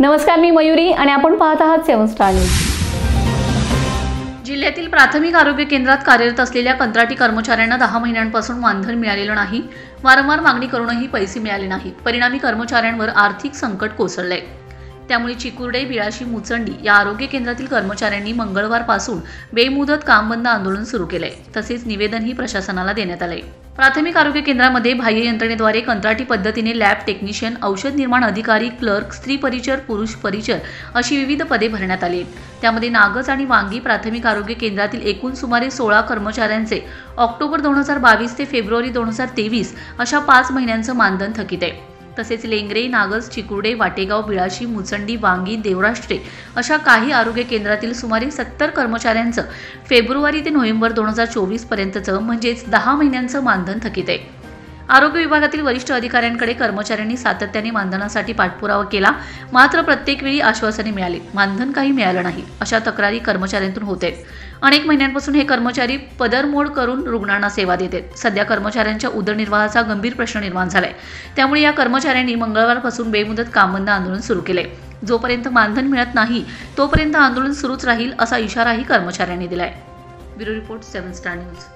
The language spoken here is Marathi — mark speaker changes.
Speaker 1: नमस्कार, मी मयुरी आणि आपण पाहत आहात 7 स्टार न्यूज।
Speaker 2: जिल्ह्यातील प्राथमिक आरोग्य केंद्रात कार्यरत असलेल्या कंत्राटी कर्मचाऱ्यांना 10 महिन्यांपासून मानधन मिळालेलं नाही। वारंवार मागणी करूनही पैसे मिळाले नाहीत। परिणामी कर्मचाऱ्यांवर आर्थिक संकट कोसळले। त्यामुळे चिकुर्डे, बिळाशी, मुचंडी या आरोग्य केंद्रातील कर्मचाऱ्यांनी मंगळवारपासून बेमुदत काम बंद आंदोलन सुरू केले। तसेच निवेदनही प्रशासनाला देण्यात आले। प्राथमिक आरोग्य केंद्रामध्ये बाह्य यंत्रणेद्वारे कंत्राटी पद्धतीने लॅब टेक्निशियन, औषध निर्माण अधिकारी, क्लर्क, स्त्री परिचर, पुरुष परिचर अशी विविध पदे भरण्यात आली। त्यामध्ये नागज आणि वांगी प्राथमिक आरोग्य केंद्रातील एकूण सुमारे 16 कर्मचाऱ्यांचे ऑक्टोबर 2022 ते फेब्रुवारी 2023 अशा 5 महिन्यांचं मानधन थकीत आहे। तसेच लेंगरे, नागज, चिकुर्डे, वाटेगाव, बिळाशी, मुचंडी, वांगी, देवराष्ट्रे अशा काही आरोग्य केंद्रातील सुमारे 70 कर्मचाऱ्यांचं फेब्रुवारी ते नोव्हेंबर 2024 पर्यंतचं म्हणजेच 10 महिन्यांचं मानधन थकीत आहे। आरोग्य विभागातील वरिष्ठ अधिकाऱ्यांकडे कर्मचाऱ्यांनी सातत्याने मानधनासाठी पाठपुरावा केला, मात्र प्रत्येक वेळी आश्वासने मिळाली, मानधन काही मिळालं नाही अशा तक्रारी कर्मचाऱ्यांतून होत आहेत। अनेक महिन्यांपासून हे कर्मचारी पदरमोड करून रुग्णांना सेवा देत आहेत। सध्या कर्मचाऱ्यांच्या उदरनिर्वाहाचा गंभीर प्रश्न निर्माण झालाय। त्यामुळे या कर्मचाऱ्यांनी मंगळवारपासून बेमुदत कामबंद आंदोलन सुरू केले। जोपर्यंत मानधन मिळत नाही तोपर्यंत आंदोलन सुरूच राहील असा इशाराही कर्मचाऱ्यांनी दिलाय। Bureau report 7 star news.